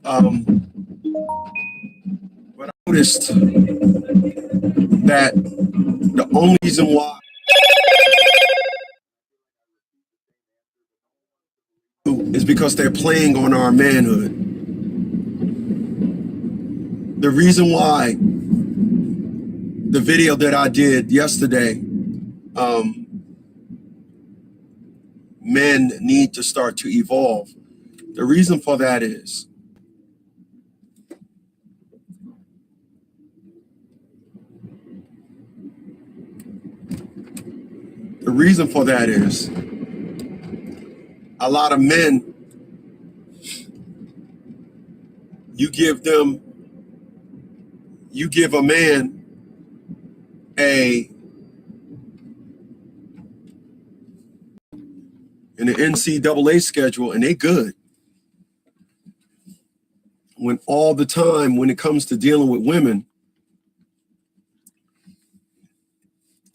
Um, but I noticed that the only reason why is because they're playing on our manhood. The reason why the video that I did yesterday, um, men need to start to evolve. The reason for that is the reason for that is a lot of men, you give them, you give a man a an NCAA schedule and they good. When all the time, when it comes to dealing with women,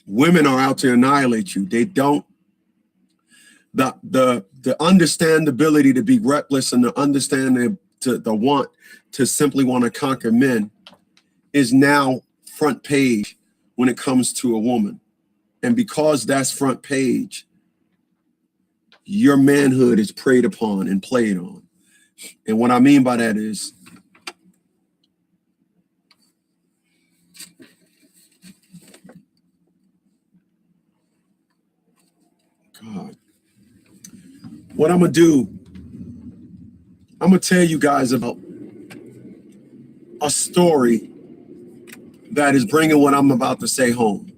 women are out to annihilate you. They don't the understandability to be reckless and the understanding to the want to simply want to conquer men is now front page when it comes to a woman. And because that's front page, your manhood is preyed upon and played on. And what I mean by that is God. What I'm gonna do, I'm gonna tell you guys about a story that is bringing what I'm about to say home.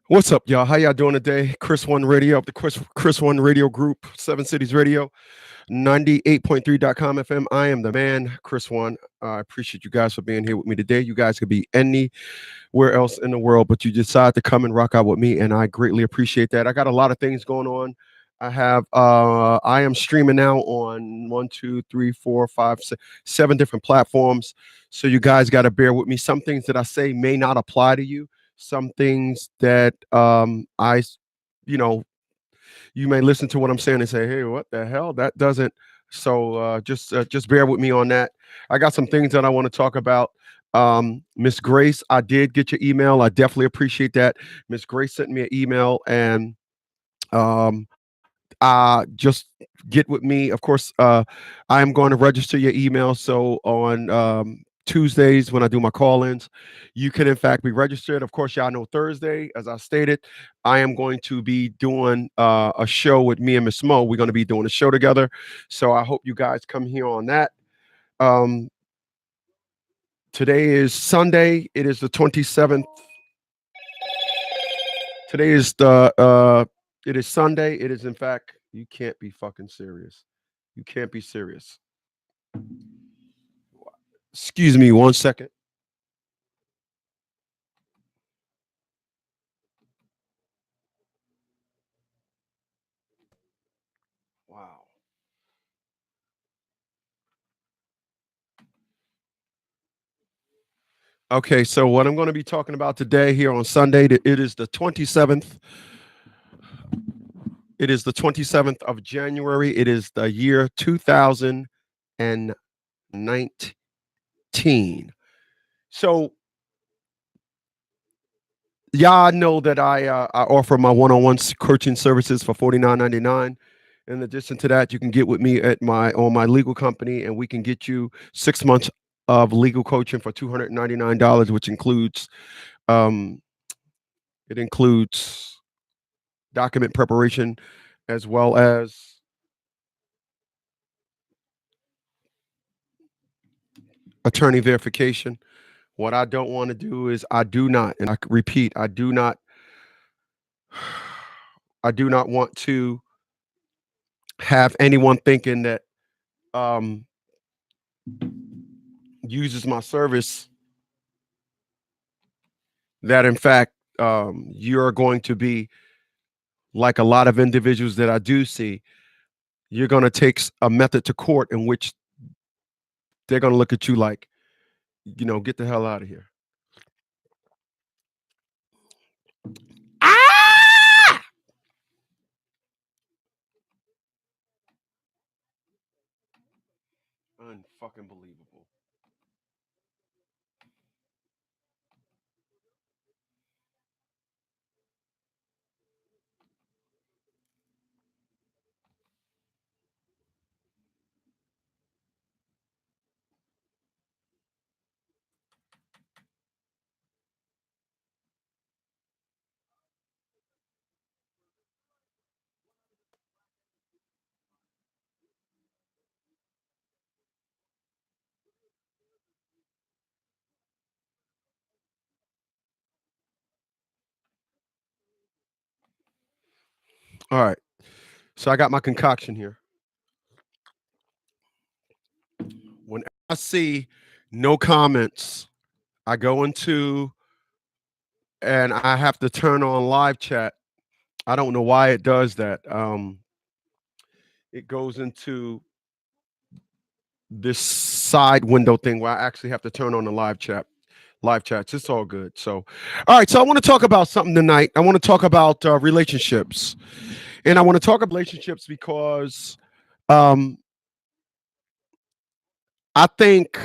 What's up, y'all? How y'all doing today? Chris One Radio, the Chris One Radio Group, Seven Cities Radio, 98.3.com FM. I am the man, Chris One. I appreciate you guys for being here with me today. You guys could be anywhere else in the world, but you decide to come and rock out with me, and I greatly appreciate that. I got a lot of things going on. I am streaming now on 1, 2, 3, 4, 5, 6, 7 different platforms. So you guys got to bear with me. Some things that I say may not apply to you. Some things that you know, you may listen to what I'm saying and say, "Hey, what the hell? That doesn't." So just bear with me on that. I got some things that I want to talk about. Miss Grace, I did get your email. I definitely appreciate that. Miss Grace sent me an email, and um, just get with me. Of course, I am going to register your email. So on Tuesdays when I do my call-ins, you can in fact be registered. Of course, y'all know Thursday, as I stated, I am going to be doing a show with me and Miss Mo. We're going to be doing a show together. So I hope you guys come here on that. Um, Today is Sunday. It is the 27th. Today is it is Sunday. It is in fact, you can't be fucking serious. You can't be serious. Excuse me 1 second. Wow. Okay, so what I'm going to be talking about today here on Sunday, it is the 27th. It is the 27th of January. It is the year 2019. So y'all know that I offer my one-on-one coaching services for $49.99. In addition to that, you can get with me at my legal company, and we can get you 6 months of legal coaching for $299, which includes um, it includes document preparation as well as attorney verification. What I don't want to do is I do not, and I repeat, I do not want to have anyone thinking that um, uses my service that in fact you're going to be like a lot of individuals that I do see. You're going to take a method to court in which they're going to look at you like, get the hell out of here. Ah! Unfucking believable. All right. So I got my concoction here. When I see no comments, I go into and I have to turn on live chat. I don't know why it does that. It goes into this side window thing where I actually have to turn on the live chat. Live chats. It's all good. So, all right. So I want to talk about something tonight. I want to talk about relationships, and I want to talk about relationships because um, I think,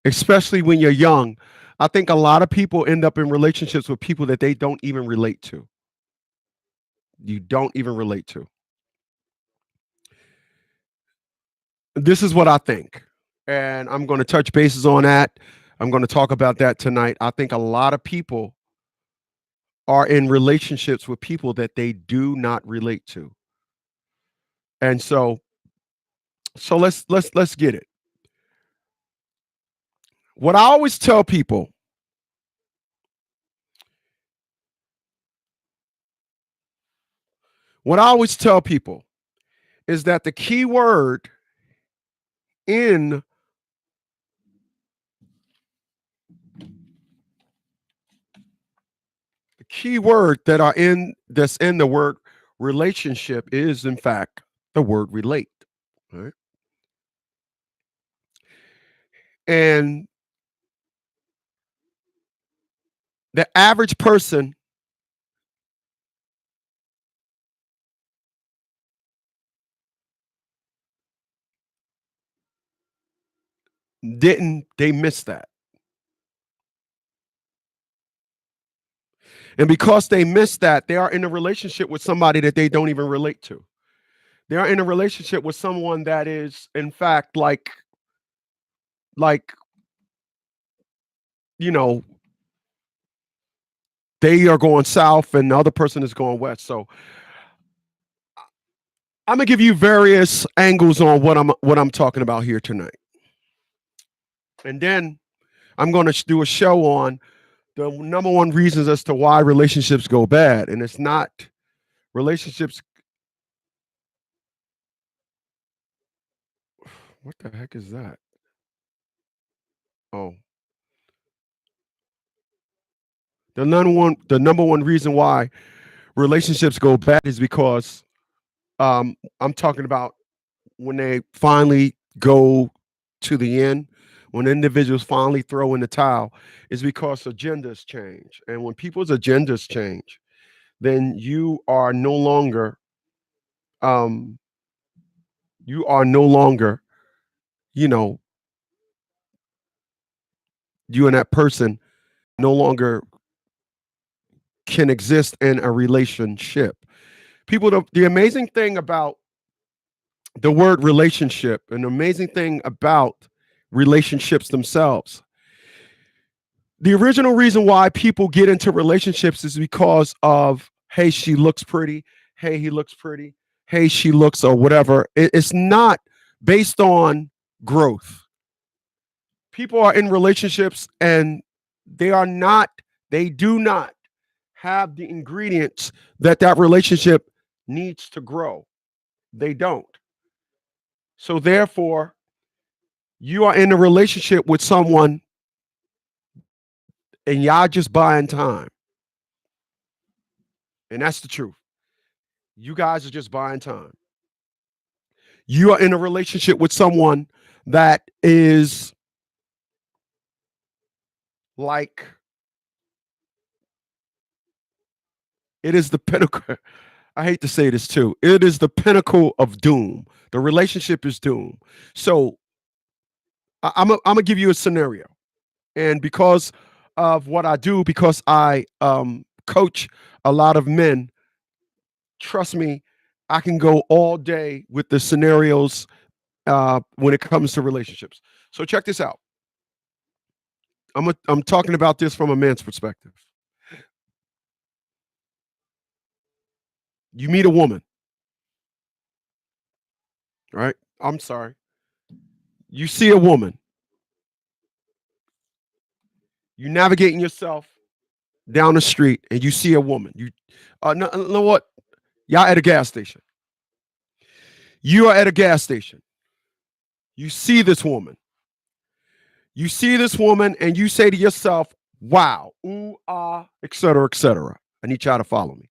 especially when you're young, I think a lot of people end up in relationships with people that they don't even relate to. You don't even relate to. This is what I think. And I'm going to touch bases on that. I'm going to talk about that tonight. I think a lot of people are in relationships with people that they do not relate to. And so let's get it. What I always tell people, what I always tell people is that the key word in the key word that are in that's in the word relationship is in fact the word relate. Right? And the average person didn't they miss that. And because they missed that, they are in a relationship with somebody that they don't even relate to. They are in a relationship with someone that is in fact like you know they are going south and the other person is going west. So I'm gonna give you various angles on what I'm talking about here tonight, and then I'm gonna do a show on the number one reasons as to why relationships go bad, and it's not relationships. What the heck is that? Oh, the number one reason why relationships go bad is because I'm talking about when they finally go to the end, when individuals finally throw in the towel, is because agendas change. And when people's agendas change, then um you are no longer, you know, you and that person no longer can exist in a relationship. People, the amazing thing about the word relationship, an amazing thing about relationships themselves, the original reason why people get into relationships is because of, hey, she looks pretty, hey, he looks pretty, hey, she looks, or whatever. It's not based on growth. People are in relationships and they are not, they do not have the ingredients that relationship needs to grow. They don't. So therefore, you are in a relationship with someone and y'all just buying time. And that's the truth. You guys are just buying time. You are in a relationship with someone that is like, it is the pinnacle. I hate to say this too. It is the pinnacle of doom. The relationship is doom. So I'm gonna give you a scenario, and because of what I do, because I coach a lot of men, trust me, I can go all day with the scenarios when it comes to relationships. So check this out. I'm talking about this from a man's perspective. You meet a woman, right? I'm sorry. You see a woman. You navigating yourself down the street, and you see a woman. You know what? Y'all at a gas station. You are at a gas station. You see this woman. You see this woman, and you say to yourself, "Wow, ooh, ah, etc., etc." I need y'all to follow me.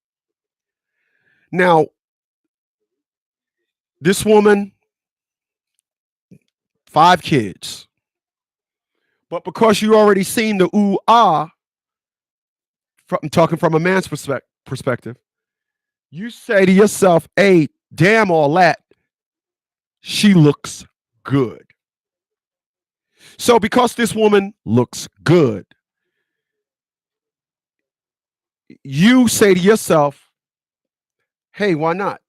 Now, this woman, 5 kids, but because you already seen the ooh, ah, I'm talking from a man's perspective, you say to yourself, "Hey, damn all that. She looks good." So, because this woman looks good, you say to yourself, "Hey, why not?"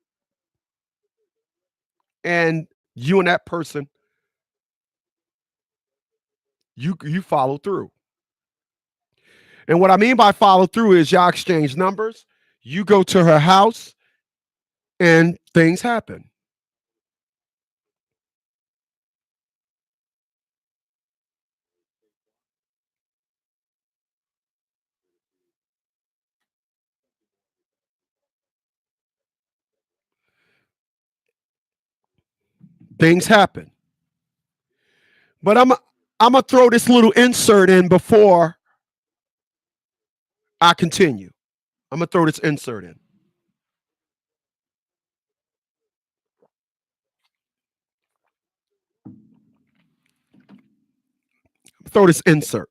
And you and that person, you follow through. And what I mean by follow through is y'all exchange numbers. You go to her house, and things happen. Things happen. But I'm gonna throw this little insert in before I continue. I'm gonna throw this insert in. Throw this insert.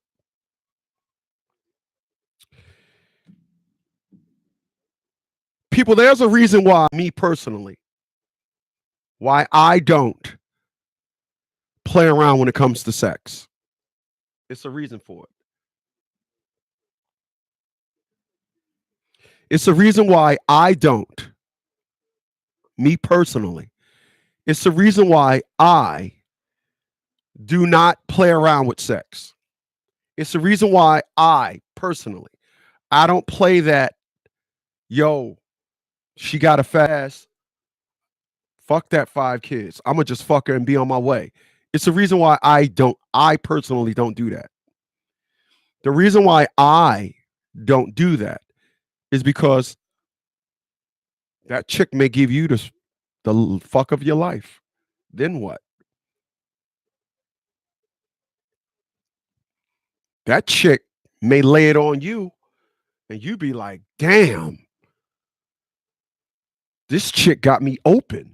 People, there's a reason why, me personally, why I don't play around when it comes to sex. It's a reason for it. It's a reason why I don't, me personally. It's the reason why I do not play around with sex. It's the reason why I personally, I don't play that, yo, she got a fast, fuck that 5 kids. I'm gonna just fuck her and be on my way. It's the reason why I personally don't do that. The reason why I don't do that is because that chick may give you the fuck of your life. Then what? That chick may lay it on you, and you be like, damn, this chick got me open.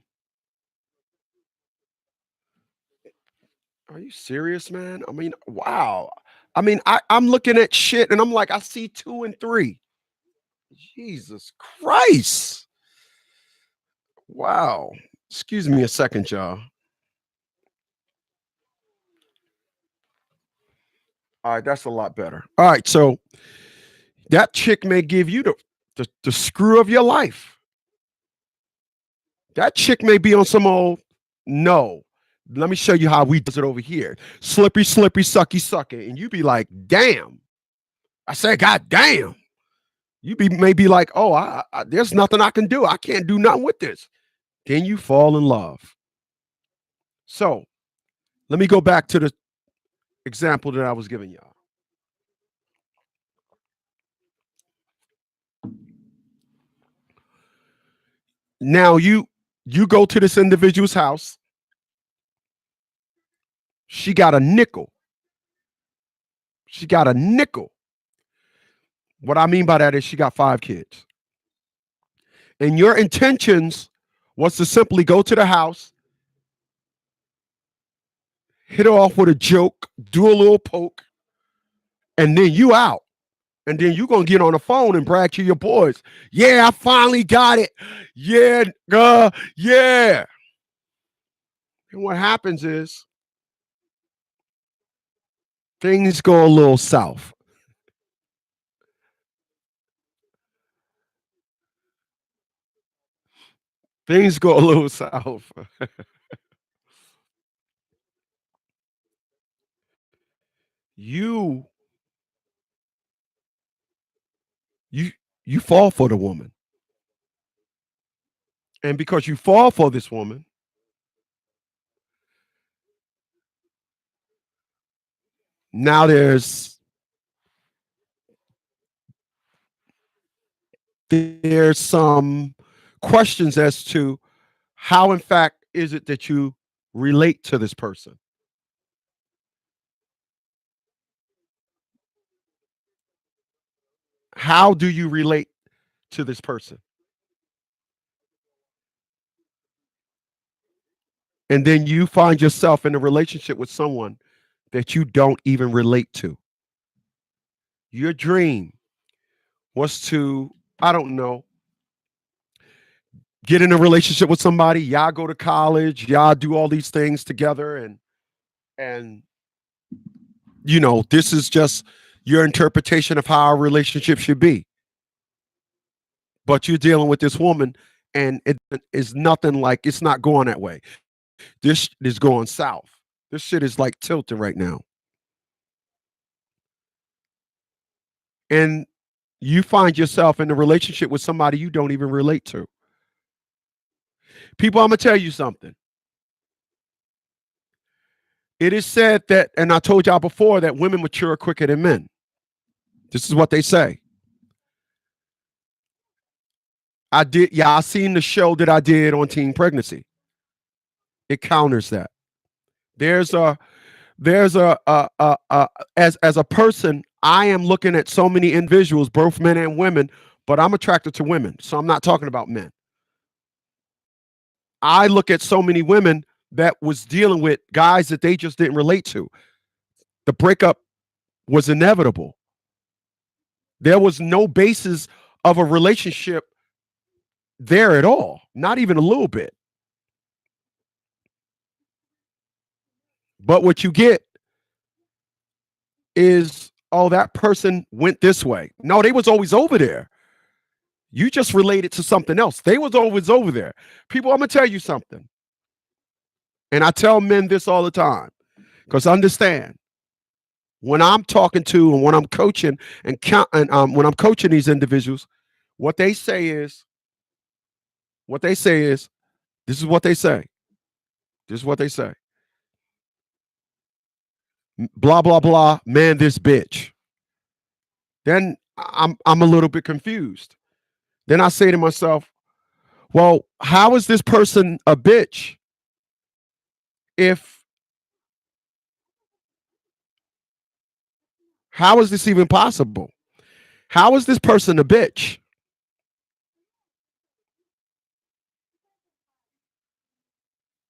Are you serious, man? I mean, wow. I mean, I'm looking at shit and I'm like, I see 2 and 3. Jesus Christ. Wow. Excuse me a second, y'all. All right, that's a lot better. All right, so that chick may give you the screw of your life. That chick may be on some old, no. Let me show you how we does it over here. Slippery, slippery, sucky, sucky. And you be like, damn. I said, God damn. You may be like, oh, there's nothing I can do. I can't do nothing with this. Then you fall in love. So let me go back to the example that I was giving y'all. Now you go to this individual's house. She got a nickel. She got a nickel. What I mean by that is she got 5 kids. And your intentions was to simply go to the house, hit her off with a joke, do a little poke, and then you out. And then you're going to get on the phone and brag to your boys. Yeah, I finally got it. Yeah, yeah. And what happens is things go a little south. Things go a little south. You you you fall for the woman. And because you fall for this woman, now there's some questions as to how in fact is it that you relate to this person? How do you relate to this person? And then you find yourself in a relationship with someone that you don't even relate to. Your dream was to, I don't know, get in a relationship with somebody, y'all go to college, y'all do all these things together, and this is just your interpretation of how a relationship should be. But you're dealing with this woman and it is nothing like it's not going that way. This is going south. This shit is like tilting right now. And you find yourself in a relationship with somebody you don't even relate to. People, I'm gonna tell you something. It is said that, and I told y'all before, that women mature quicker than men. This is what they say. I seen the show that I did on teen pregnancy. It counters that. There's a there's a as a person, I am looking at so many individuals, both men and women, but I'm attracted to women, so I'm not talking about men. I look at so many women that was dealing with guys that they just didn't relate to. The breakup was inevitable. There was no basis of a relationship there at all, not even a little bit. But what you get is, oh, that person went this way. No, they was always over there. You just related to something else. They was always over there. People, I'm gonna tell you something. And I tell men this all the time. Because understand, when I'm talking to and when I'm coaching when I'm coaching these individuals, what they say is, this is what they say. This is what they say. Blah blah blah. Man, this bitch. Then I'm a little bit confused. Then I say to myself, well, how is this person a bitch if how is this even possible? How is this person a bitch?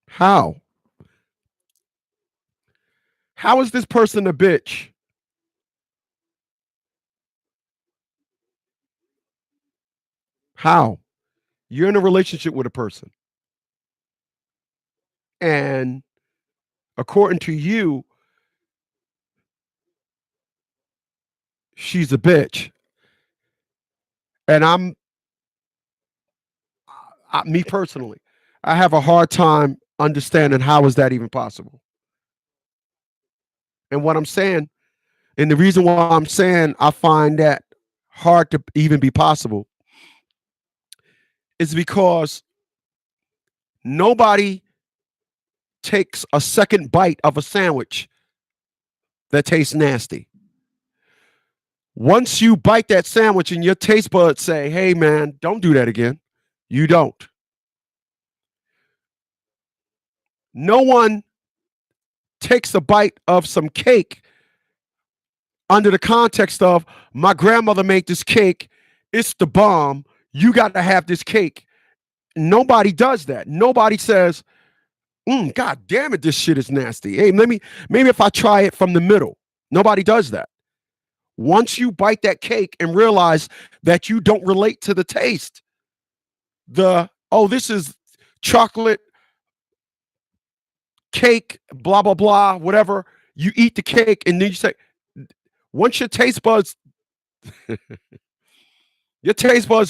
How? How is this person a bitch? How? You're in a relationship with a person. And according to you, she's a bitch. And me personally, I have a hard time understanding how is that even possible. And what I'm saying, and the reason why I'm saying I find that hard to even be possible is because nobody takes a second bite of a sandwich that tastes nasty. Once you bite that sandwich and your taste buds say, hey man, don't do that again, you don't. No one takes a bite of some cake under the context of, my grandmother made this cake, it's the bomb, you got to have this cake. Nobody does that. Nobody says, God damn it, this shit is nasty. Hey, maybe if I try it from the middle. Nobody does that. Once you bite that cake and realize that you don't relate to the taste, this is chocolate cake, blah, blah, blah, whatever. You eat the cake and then you say, once your taste buds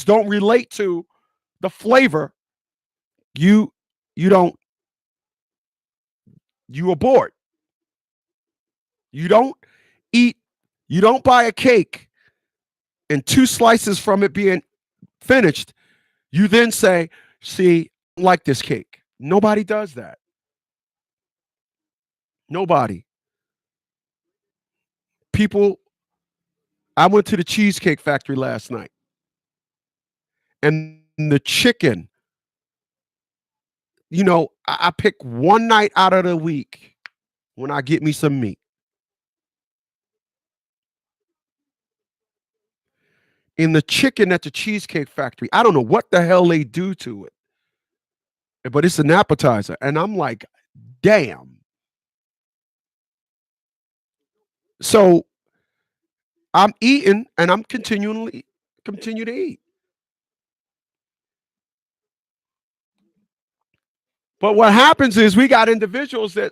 don't relate to the flavor, you you don't you abort. You don't eat, you don't buy a cake and two slices from it being finished, you then say, see, I like this cake. Nobody does that. Nobody. People, I went to the Cheesecake Factory last night and the chicken, I pick one night out of the week when I get me some meat. In the chicken at the Cheesecake Factory, I don't know what the hell they do to it, but it's an appetizer. And I'm like, damn. So I'm eating and I'm continue to eat. But what happens is we got individuals that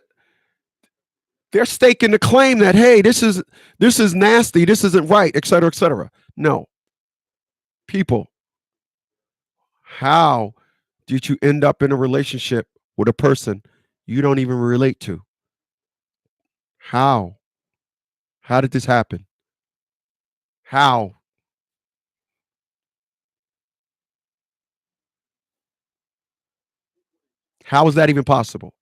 they're staking the claim that, hey, this is nasty, this isn't right, et cetera, et cetera. No. People, how did you end up in a relationship with a person you don't even relate to? How? How did this happen? How? How is that even possible?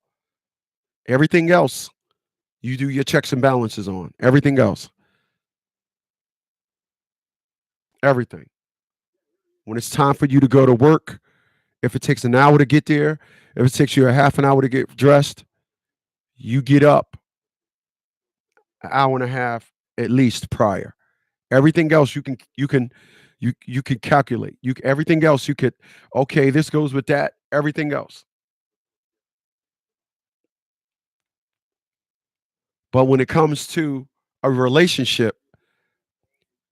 Everything else, you do your checks and balances on. Everything else. Everything. When it's time for you to go to work, if it takes an hour to get there, if it takes you a half an hour to get dressed, you get up an hour and a half at least prior. Everything else you can calculate. Everything else you could, okay, this goes with that. Everything else. But when it comes to a relationship,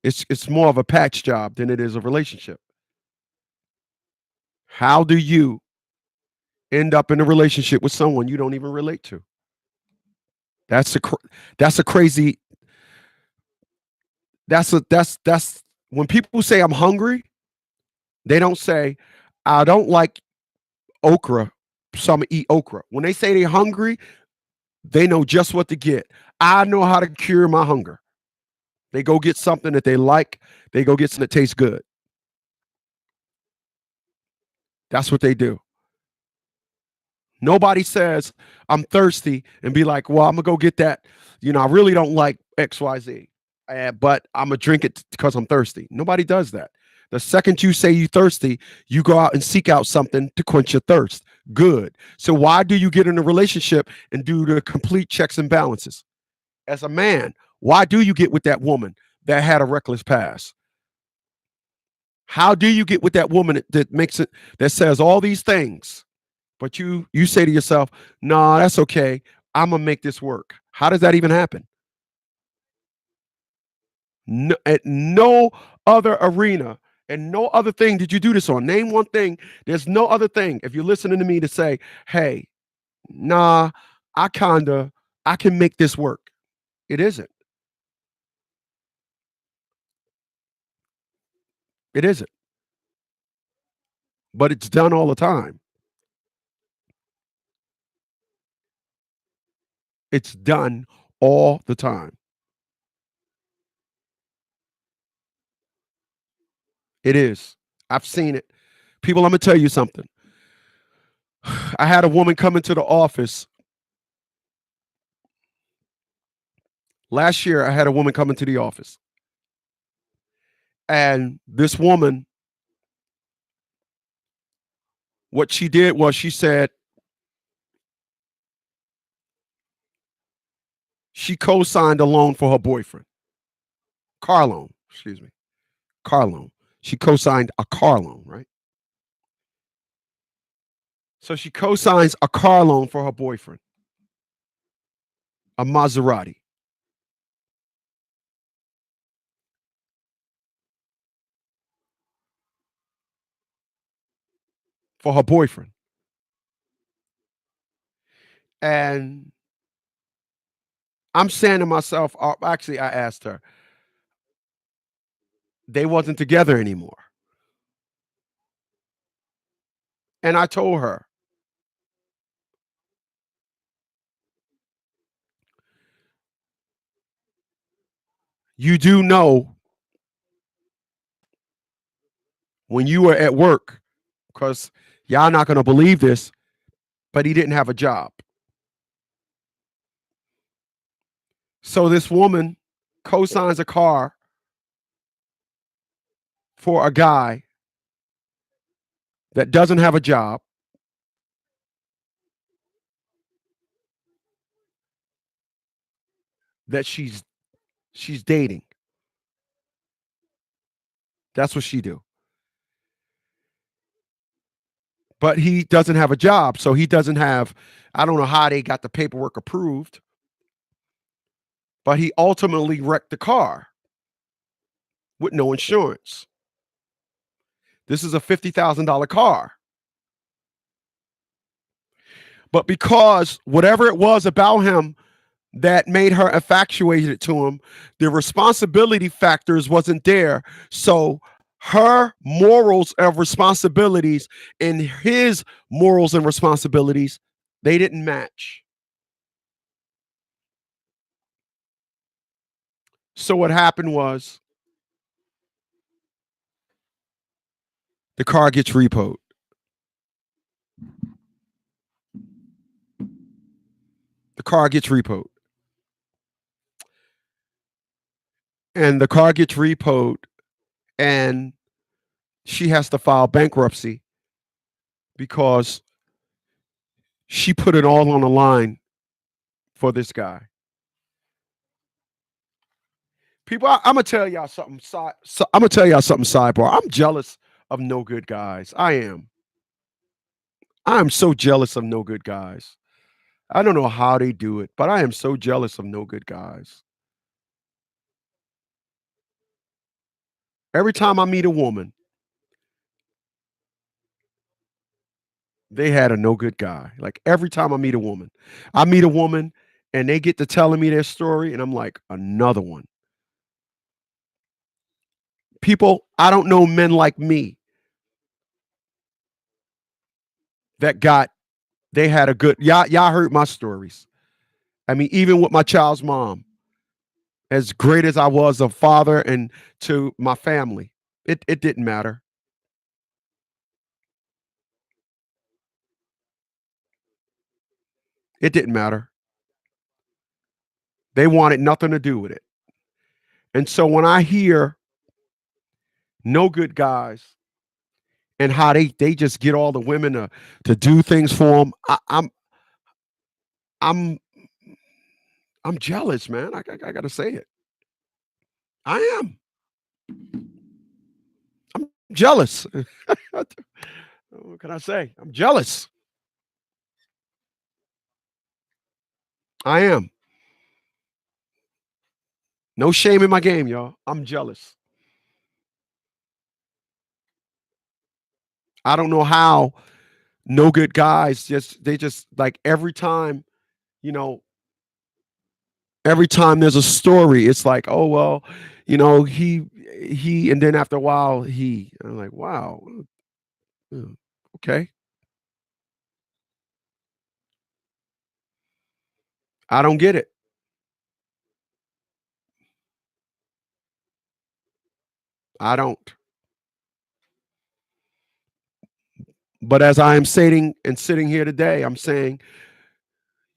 it's more of a patch job than it is a relationship. How do you end up in a relationship with someone you don't even relate to? That's a crazy. That's when people say I'm hungry, they don't say I don't like okra, so I'm gonna eat okra. When they say they're hungry, they know just what to get. I know how to cure my hunger. They go get something that they like. They go get something that tastes good. That's what they do. Nobody says I'm thirsty and be like, well, I'm gonna go get that. I really don't like XYZ, but I'm gonna drink it because I'm thirsty. Nobody does that. The second you say you thirsty, you go out and seek out something to quench your thirst. Good. So why do you get in a relationship and do the complete checks and balances? As a man, why do you get with that woman that had a reckless past? How do you get with that woman that makes it that says all these things, but you say to yourself, "Nah, that's okay. I'm gonna make this work." How does that even happen? No, at no other arena and no other thing did you do this on. Name one thing. There's no other thing. If you're listening to me to say, "Hey, nah, I kinda I can make this work." It isn't. It isn't. But it's done all the time. It's done all the time. It is. I've seen it. People, I'm gonna tell you something. I had a woman come into the office last year. I had a woman come into the office, and this woman, what she did was she said she co-signed a loan for her boyfriend, car loan. Excuse me, car loan. She co-signed a car loan, right? So she co-signs a car loan for her boyfriend, a Maserati. for her boyfriend. And I'm saying to myself, actually, I asked her, they wasn't together anymore. And I told her, you do know when you were at work, because y'all not going to believe this, but he didn't have a job. So this woman co-signs a car for a guy that doesn't have a job, that she's dating. That's what she do. But he doesn't have a job, so he doesn't have, I don't know how they got the paperwork approved, but he ultimately wrecked the car with no insurance. This is a $50,000 car. But because whatever it was about him that made her infatuated to him, the responsibility factors wasn't there. So her morals of responsibilities and his morals and responsibilities, they didn't match. So what happened was the car gets repoed. The car gets repoed. And the car gets repoed, and she has to file bankruptcy because she put it all on the line for this guy. People, I'm gonna tell y'all something. I'm gonna tell y'all something. Sidebar. I'm jealous of no good guys. I am. I am so jealous of no good guys. I don't know how they do it, but I am so jealous of no good guys. Every time I meet a woman, they had a no good guy. Like every time I meet a woman and they get to telling me their story, and I'm like, another one. People, I don't know men like me that got, they had a good, y'all heard my stories. I mean, even with my child's mom, as great as I was a father and to my family, it didn't matter. It didn't matter. They wanted nothing to do with it. And so when I hear no good guys and how they just get all the women to do things for them, I'm I'm jealous, man. I got to say it. I am. I'm jealous. What can I say? I'm jealous. I am. No shame in my game, y'all. I'm jealous. I don't know how no good guys just like you know, every time there's a story, it's like, oh well, he and then after a while I'm like, wow, okay. I don't get it. I don't. But as I am stating and sitting here today, I'm saying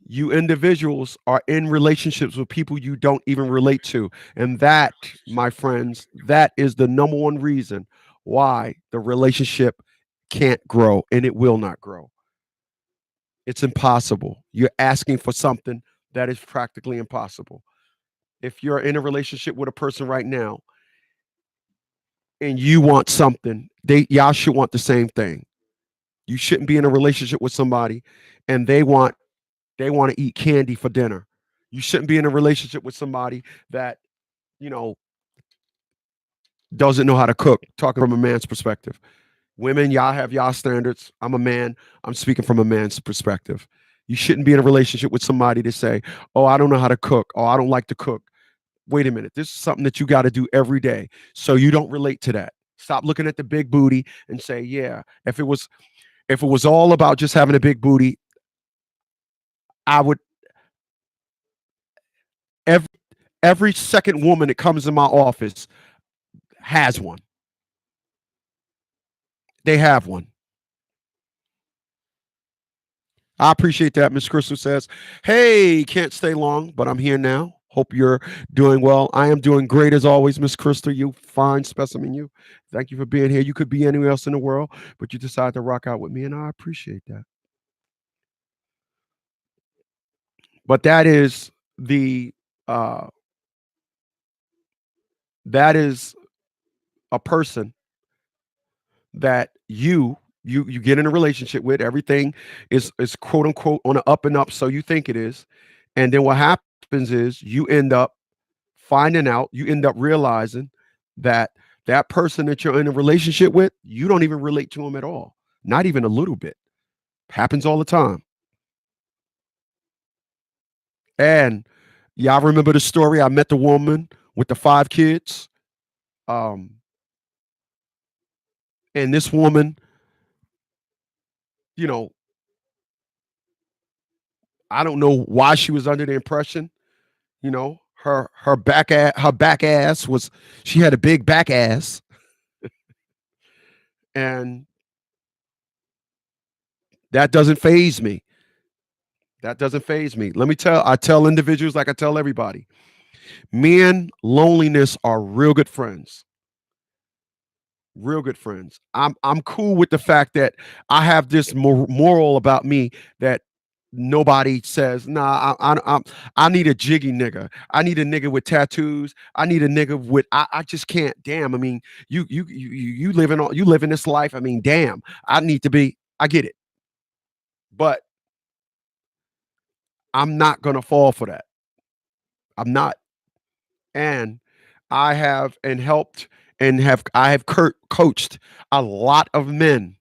you individuals are in relationships with people you don't even relate to. And that, my friends, that is the number one reason why the relationship can't grow and it will not grow. It's impossible. You're asking for something that is practically impossible. If you're in a relationship with a person right now and you want something, y'all should want the same thing. You shouldn't be in a relationship with somebody and they want to eat candy for dinner. You shouldn't be in a relationship with somebody that, you know, doesn't know how to cook, talking from a man's perspective. Women, y'all have y'all standards. I'm a man. I'm speaking from a man's perspective. You shouldn't be in a relationship with somebody to say, "Oh, I don't know how to cook. Oh, I don't like to cook." Wait a minute. This is something that you got to do every day. So you don't relate to that. Stop looking at the big booty and say, "Yeah, if it was all about just having a big booty, I would every every second woman that comes in my office has one. They have one." I appreciate that. Miss Crystal says, "Hey, can't stay long, but I'm here now. Hope you're doing well. I am doing great as always, Miss Crystal. You fine specimen. You. Thank you for being here. You could be anywhere else in the world, but you decided to rock out with me, and I appreciate that. But the uh that is a person that you get in a relationship with. Everything is quote unquote on the up and up, so you think it is, and then what happens is you end up finding out, you end up realizing that that person that you're in a relationship with, you don't even relate to him at all, not even a little bit. Happens all the time. And y'all remember the story? I met the woman with the 5 kids, um, and this woman, you know, I don't know why she was under the impression, her back ass was she had a big back ass, and that doesn't phase me. That doesn't phase me. I tell individuals like I tell everybody, me and loneliness are real good friends. Real good friends. I'm cool with the fact that I have this moral about me that nobody says, nah, I need a jiggy nigga. I need a nigga with tattoos. I need a nigga with I just can't. Damn. I mean, you live in this life. I mean, damn. I need to be. I get it, but I'm not gonna fall for that. I'm not. And I have and helped and have I have coached a lot of men.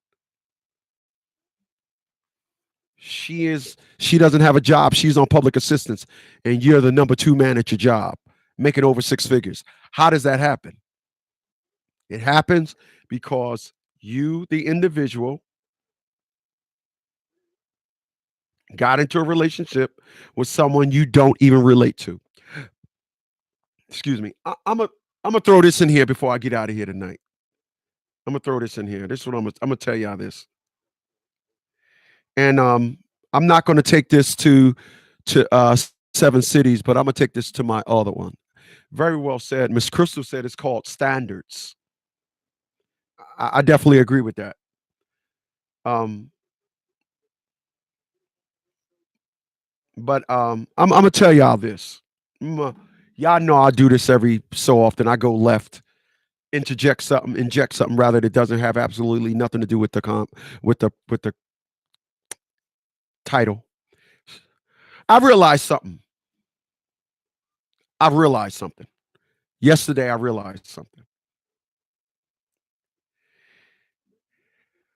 She doesn't have a job. She's on public assistance, and you're the number 2 man at your job, making over 6 figures. How does that happen? It happens because you, the individual, got into a relationship with someone you don't even relate to. Excuse me. I'm gonna throw this in here before I get out of here tonight. I'm gonna throw this in here. This is what I'm gonna tell y'all this, and I'm not gonna take this to 7 cities, but I'm gonna take this to my other one. Very well said. Miss Crystal said it's called standards. I definitely agree with that. Um, but I'm gonna tell y'all this. Y'all know I do this every so often. I go left, inject something rather that doesn't have absolutely nothing to do with the with the title. I realized something. I realized something. Yesterday I realized something.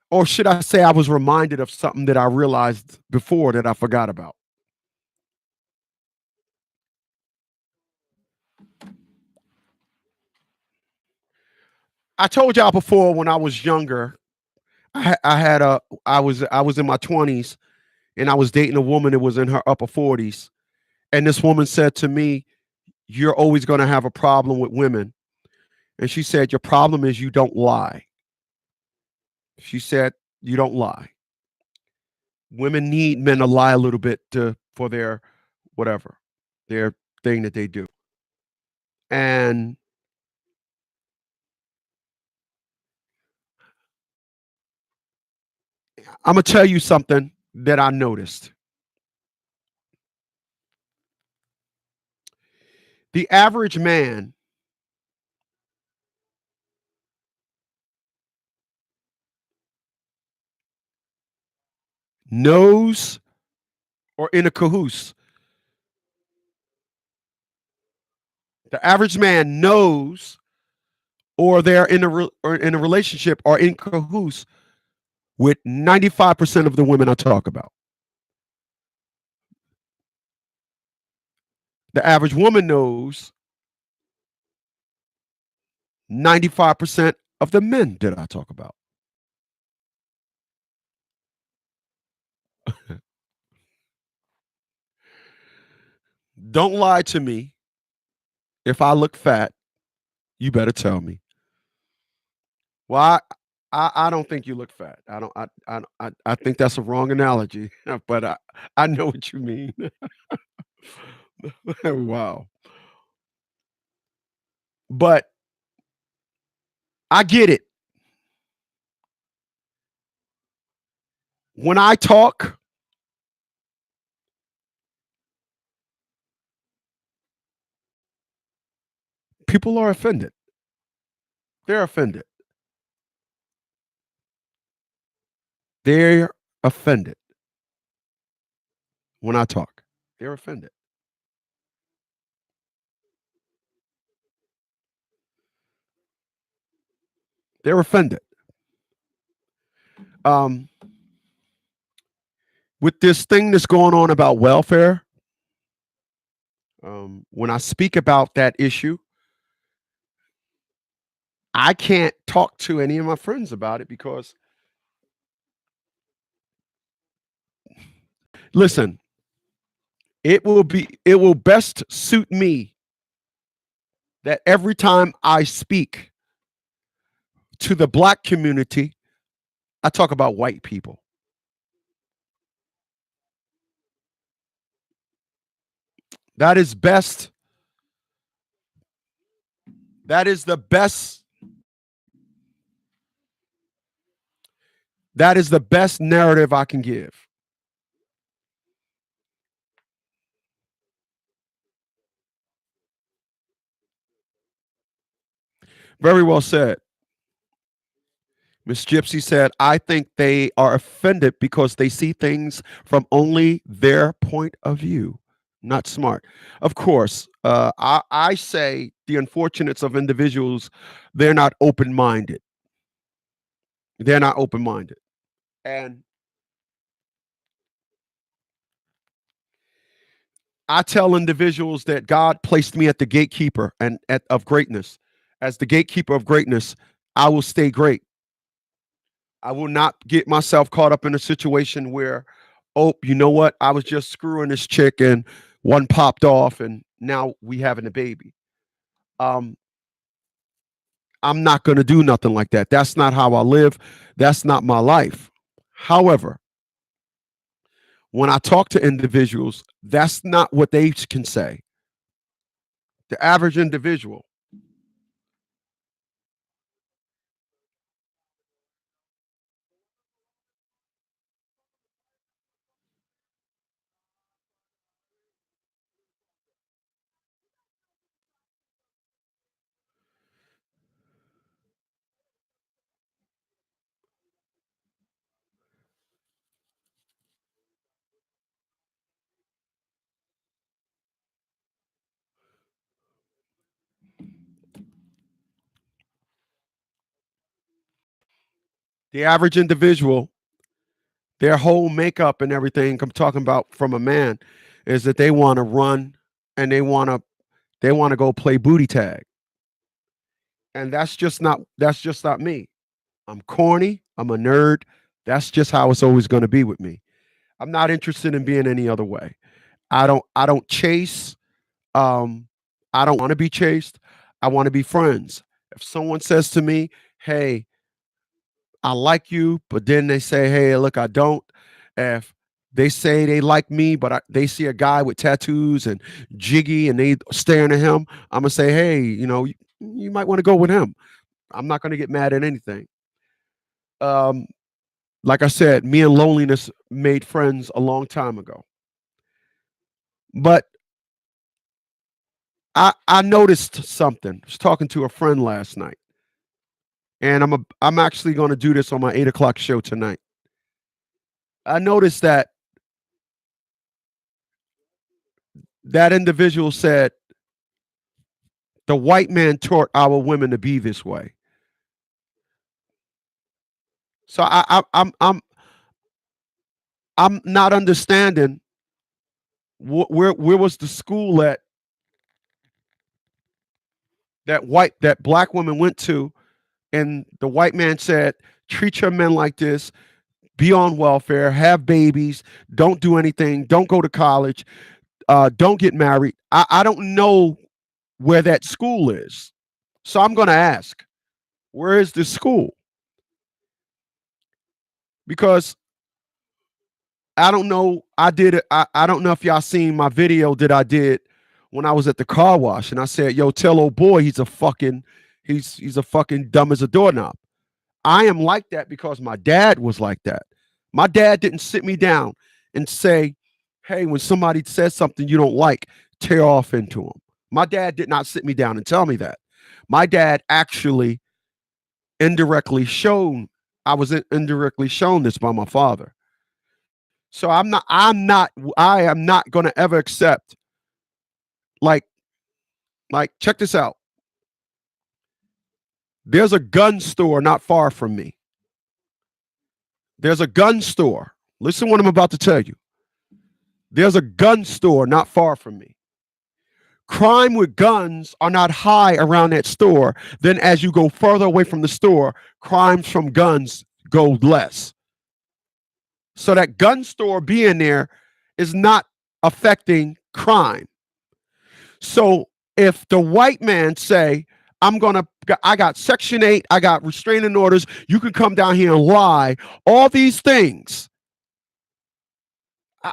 Or should I say I was reminded of something that I realized before that I forgot about. I told y'all before when I was younger, I had a I was in my 20s and I was dating a woman that was in her upper 40s. And this woman said to me, "You're always going to have a problem with women." And she said, "Your problem is you don't lie." She said, "You don't lie. Women need men to lie a little bit for their whatever, their thing that they do." And I'm going to tell you something that I noticed. The average man knows or in a cahoots. The average man knows or they're or in a relationship or in cahoots with 95% of the women I talk about. The average woman knows 95% of the men that I talk about. Don't lie to me. If I look fat, you better tell me. Well, I don't think you look fat. I don't. I think that's a wrong analogy, but I know what you mean. Wow. But I get it. When I talk, people are offended. They're offended. They're offended when I talk. They're offended. They're offended. Um, with this thing that's going on about welfare, when I speak about that issue, I can't talk to any of my friends about it because, listen, it will best suit me that every time I speak to the black community, I talk about white people. That is best. That is the best. That is the best narrative I can give. Very well said. Miss Gypsy said, I think they are offended because they see things from only their point of view. Not smart. Of course, I say the unfortunates of individuals, they're not open minded. They're not open minded. And I tell individuals that God placed me at the gatekeeper of greatness. As the gatekeeper of greatness, I will stay great. I will not get myself caught up in a situation where, oh, you know what? I was just screwing this chick and one popped off and now we having a baby. Um, I'm not going to do nothing like that. That's not how I live. That's not my life. However, when I talk to individuals, that's not what they can say. The average individual, the average individual, their whole makeup and everything I'm talking about from a man is that they want to run and they want to go play booty tag. And that's just not me. I'm corny, I'm a nerd. That's just how it's always going to be with me. I'm not interested in being any other way. I don't chase. um I don't want to be chased. I want to be friends. If someone says to me, "Hey, I like you," but then they say, "Hey, look, I don't." If they say they like me, but they see a guy with tattoos and jiggy and they staring at him, I'm gonna say, "Hey, you might want to go with him." I'm not gonna get mad at anything. Um, like I said, me and loneliness made friends a long time ago. But I noticed something. I was talking to a friend last night, and I'm actually going to do this on my 8 o'clock show tonight. I noticed that that individual said The white man taught our women to be this way. So I'm not understanding where was the school at that black woman went to, and the white man said, treat your men like this, be on welfare, have babies, don't do anything, don't go to college, don't get married. I don't know where that school is. So I'm going to ask, where is this school? Because I don't know. I did it. I don't know if y'all seen my video that I did when I was at the car wash, and I said, "Yo, tell old boy he's a fucking dumb as a doorknob." I am like that because my dad was like that. My dad didn't sit me down and say, "Hey, when somebody says something you don't like, tear off into them." My dad did not sit me down and tell me that. My dad actually indirectly shown. I was indirectly shown this by my father. So I am not going to ever accept like check this out. There's a gun store not far from me. There's a gun store. Listen what I'm about to tell you. There's a gun store not far from me. Crime with guns are not high around that store. Then as you go further away from the store, crimes from guns go less. So that gun store being there is not affecting crime. So if the white man say, I got Section 8, I got restraining orders, you can come down here and lie, all these things.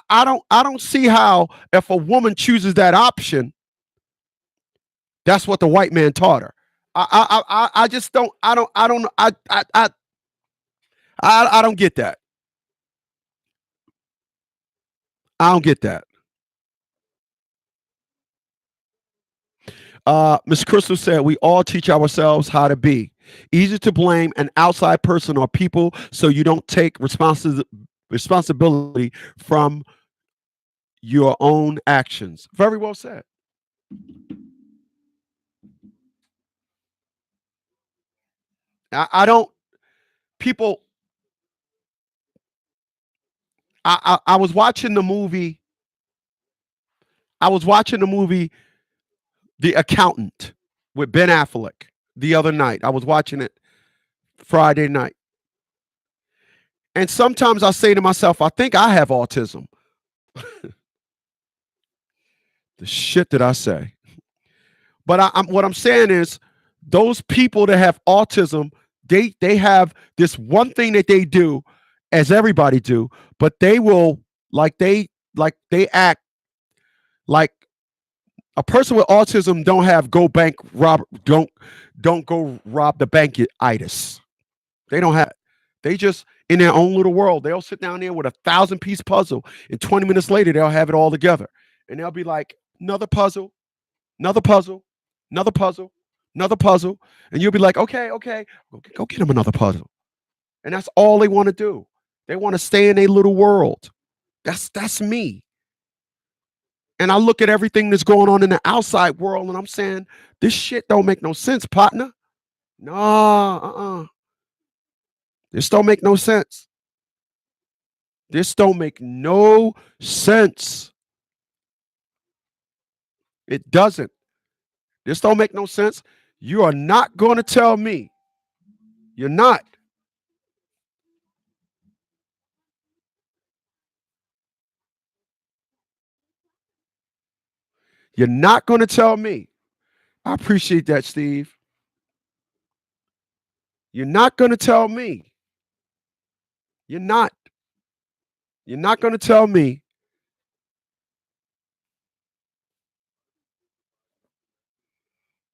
I don't see how if a woman chooses that option, that's what the white man taught her. I just don't I don't I don't get that. I don't get that. Miss Crystal said, we all teach ourselves how to be. Easy to blame an outside person or people so you don't take responsibility from your own actions. Very well said. I don't, people, I was watching the movie, I was watching the movie The Accountant with Ben Affleck the other night. I was watching it Friday night. And sometimes I say to myself, I think I have autism. The shit that I say. But what I'm saying is, those people that have autism, they have this one thing that they do, as everybody do, but they will they act like a person with autism don't have go bank rob don't go rob the bank itis. They don't have. They just in their own little world. They'll sit down there with a 1,000-piece puzzle, and 20 minutes later they'll have it all together, and they'll be like, another puzzle, another puzzle, another puzzle, another puzzle, and you'll be like, okay, go get them another puzzle, and that's all they want to do. They want to stay in a little world. That's me. And I look at everything that's going on in the outside world, and I'm saying, this shit don't make no sense, partner. No, this don't make no sense. This don't make no sense. It doesn't. This don't make no sense. You are not going to tell me. You're not. You're not going to tell me. I appreciate that, Steve. You're not going to tell me. You're not. You're not going to tell me.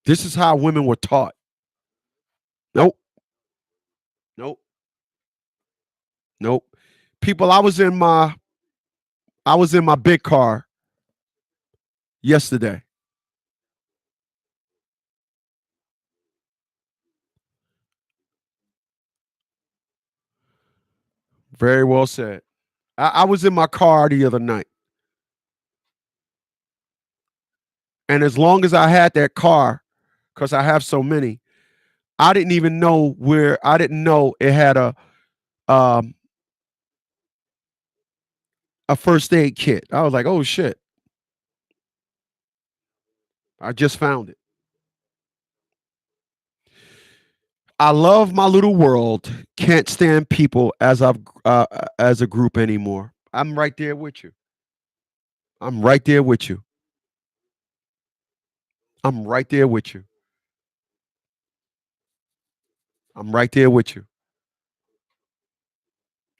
This is how women were taught. Nope. Nope. Nope. People, I was in my big car yesterday. Very well said. I was in my car the other night. And as long as I had that car, because I have so many. I didn't even know where. I didn't know it had um, a first aid kit. I was like, oh shit, I just found it. I love my little world. Can't stand people as a group anymore. I'm right there with you. I'm right there with you. I'm right there with you. I'm right there with you.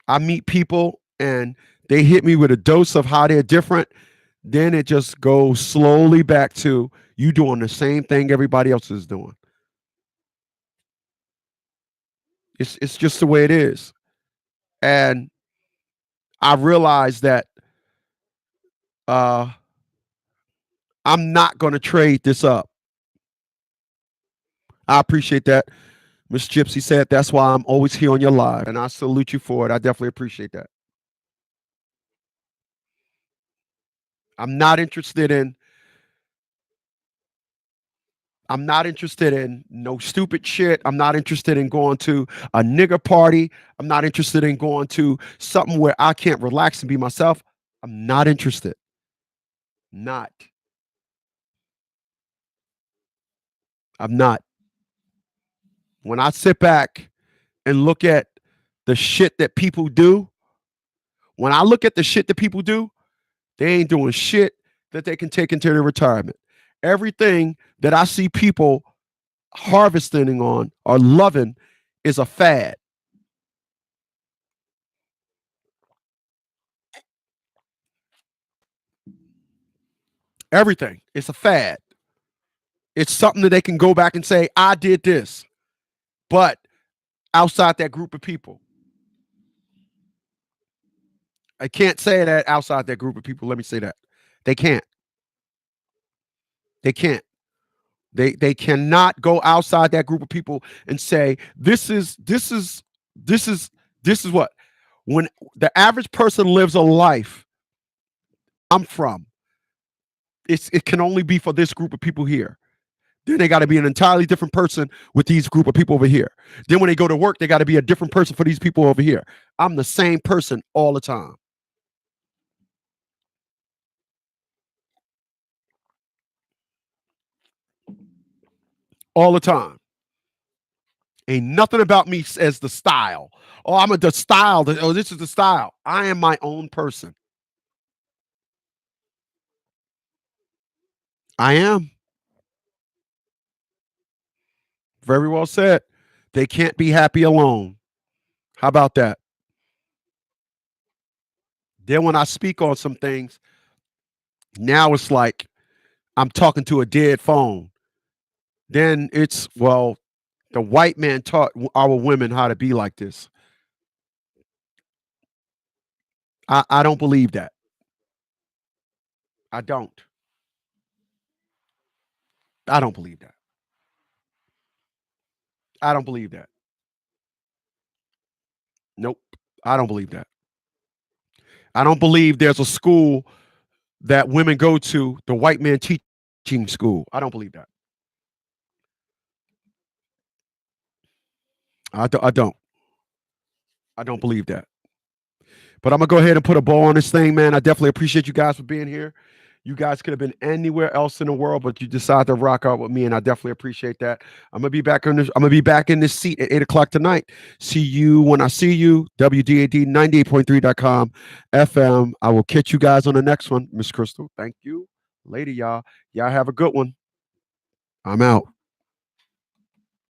I meet people and they hit me with a dose of how they're different. Then it just goes slowly back to you doing the same thing everybody else is doing. It's just the way it is. And I realized that uh, I'm not going to trade this up. I appreciate that. Miss Gypsy said that's why I'm always here on your live, and I salute you for it. I definitely appreciate that. I'm not interested in I'm not interested in no stupid shit. I'm not interested in going to a nigger party. I'm not interested in going to something where I can't relax and be myself. I'm not interested. Not. I'm not. When I sit back and look at the shit that people do, when I look at the shit that people do, they ain't doing shit that they can take into their retirement. Everything that I see people harvesting on or loving is a fad. Everything. It's a fad. It's something that they can go back and say, I did this, but outside that group of people. I can't say that outside that group of people. Let me say that. They can't. They can't. They cannot go outside that group of people and say, this is this is what when the average person lives a life I'm from, it can only be for this group of people here. Then they got to be an entirely different person with these group of people over here. Then when they go to work, they got to be a different person for these people over here. I'm the same person all the time. All the time. Ain't nothing about me as the style. Oh, I'm the style. Oh, this is the style. I am my own person. I am. Very well said. They can't be happy alone. How about that? Then when I speak on some things, now it's like I'm talking to a dead phone. Then it's, well, the white man taught our women how to be like this. I don't believe that. I don't. I don't believe that. I don't believe that. Nope. I don't believe that. I don't believe there's a school that women go to, the white man teaching school. I don't believe that. I don't. I don't believe that. But I'm gonna go ahead and put a bow on this thing, man. I definitely appreciate you guys for being here. You guys could have been anywhere else in the world, but you decided to rock out with me, and I definitely appreciate that. I'm gonna be back on this. I'm gonna be back in this seat at 8 o'clock tonight. See you when I see you. WDAD 98.3.com FM. I will catch you guys on the next one. Miss Crystal, thank you. Later, y'all. Y'all have a good one. I'm out.